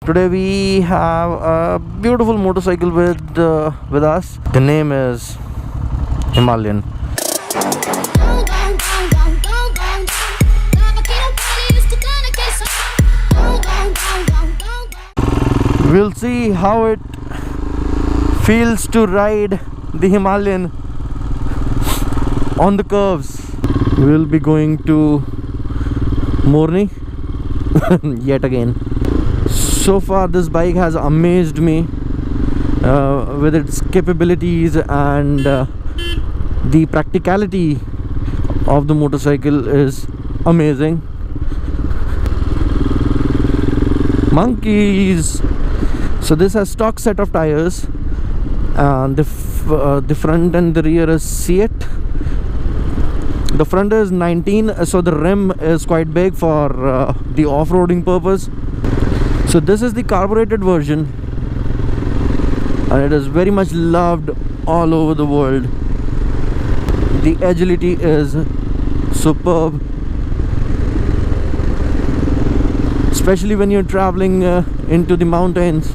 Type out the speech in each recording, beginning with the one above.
Today we have a beautiful motorcycle with us. The name is Himalayan. We'll see how it feels to ride the Himalayan on the curves. We'll be going to Morni yet again. So far this bike has amazed me with its capabilities, and the practicality of the motorcycle is amazing. Monkeys! So this has stock set of tires, and the front and the rear is Seat. The front is 19, so the rim is quite big for the off-roading purpose. So this is the carbureted version, and it is very much loved all over the world. The agility is superb, especially when you're traveling into the mountains.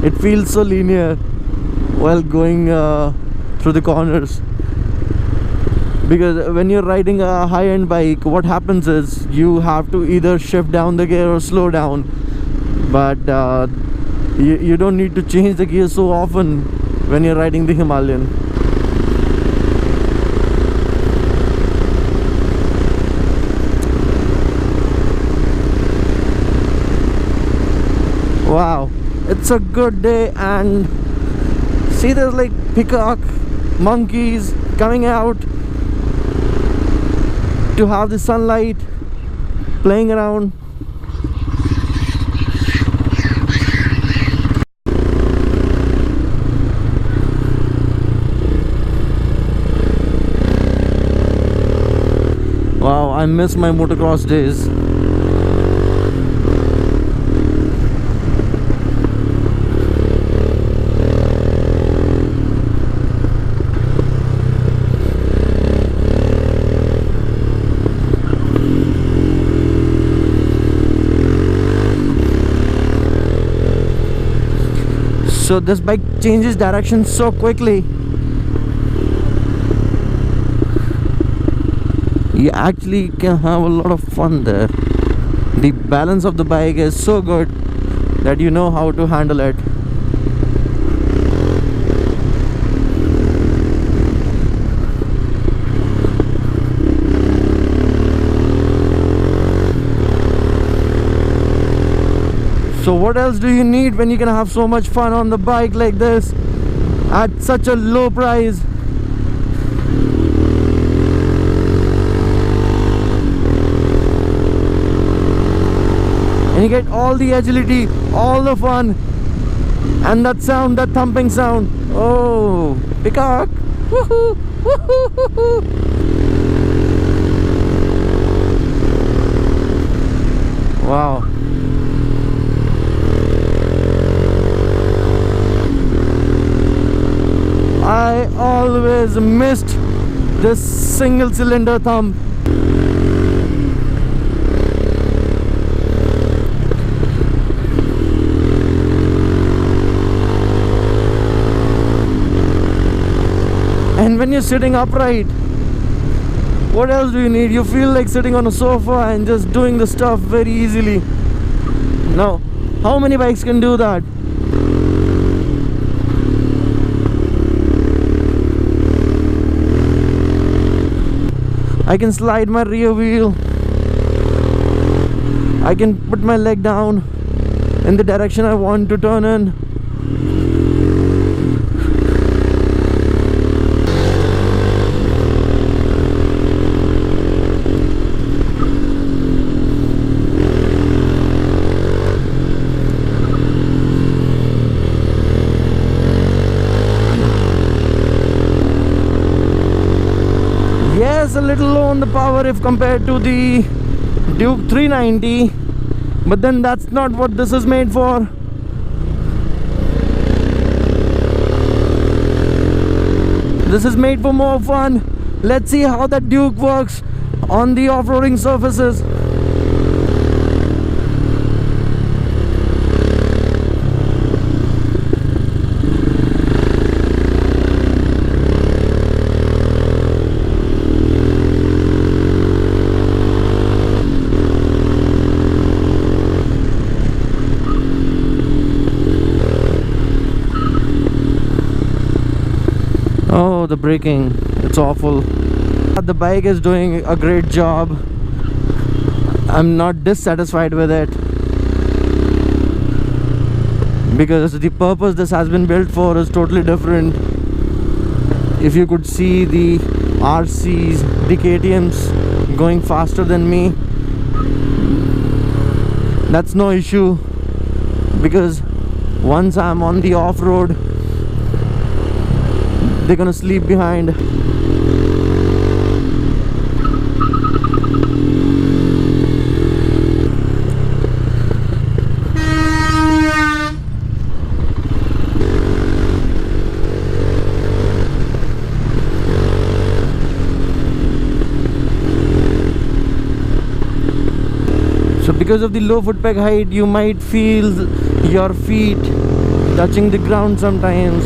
It feels so linear while going through the corners, because when you're riding a high-end bike, what happens is you have to either shift down the gear or slow down, but you don't need to change the gear so often when you're riding the Himalayan. Wow, it's a good day, and see, there's like peacock, monkeys coming out to have the sunlight playing around. Wow, I miss my motocross days. So this bike changes direction so quickly. You actually can have a lot of fun there. The balance of the bike is so good that you know how to handle it. So what else do you need when you can have so much fun on the bike like this at such a low price? And you get all the agility, all the fun, and that sound, that thumping sound. Oh, peacock! Woohoo! Woohoo! Wow. I always missed this single cylinder thump. And when you're sitting upright, what else do you need? You feel like sitting on a sofa and just doing the stuff very easily. Now, how many bikes can do that? I can slide my rear wheel. I can put my leg down in the direction I want to turn in. Yes, a little low on the power if compared to the Duke 390, but then that's not what this is made for. This is made for more fun, Let's see how that Duke works on the off-roading surfaces. Oh, the braking, it's awful. The bike is doing a great job. I'm not dissatisfied with it, because the purpose this has been built for is totally different. If you could see the RCs, the KTMs going faster than me, that's no issue, because once I'm on the off-road, they're gonna sleep behind. So because of the low foot peg height, you might feel your feet touching the ground sometimes.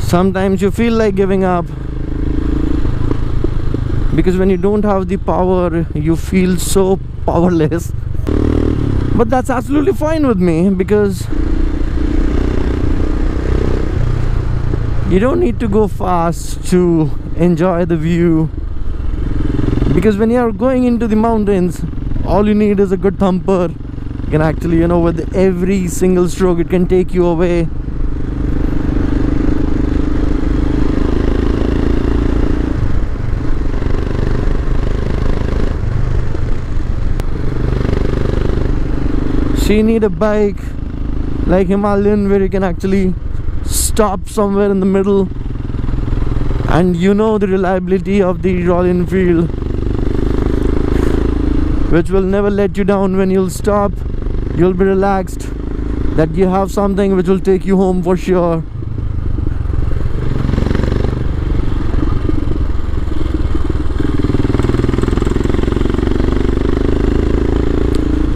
Sometimes you feel like giving up, because when you don't have the power, you feel so powerless. But that's absolutely fine with me, because you don't need to go fast to enjoy the view. Because when you are going into the mountains, all you need is a good thumper. You can actually, with every single stroke, it can take you away. So you need a bike like Himalayan, where you can actually stop somewhere in the middle, and the reliability of the Royal Enfield, which will never let you down. When you'll stop, you'll be relaxed that you have something which will take you home for sure.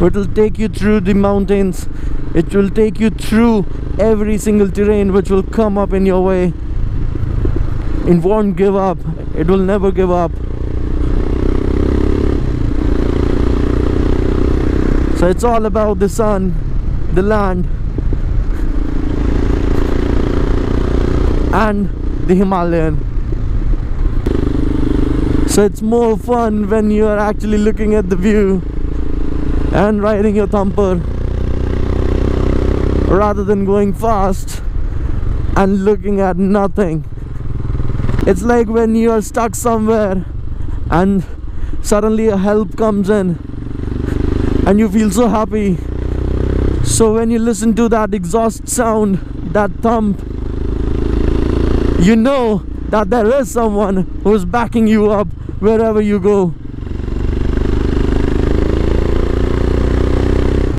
It will take you through the mountains. It will take you through every single terrain which will come up in your way. It won't give up. It will never give up. So it's all about the sun, the land, and the Himalayan. So it's more fun when you are actually looking at the view and riding your thumper, rather than going fast and looking at nothing. It's like when you are stuck somewhere and suddenly a help comes in and you feel so happy. So when you listen to that exhaust sound, that thump, you know that there is someone who is backing you up wherever you go.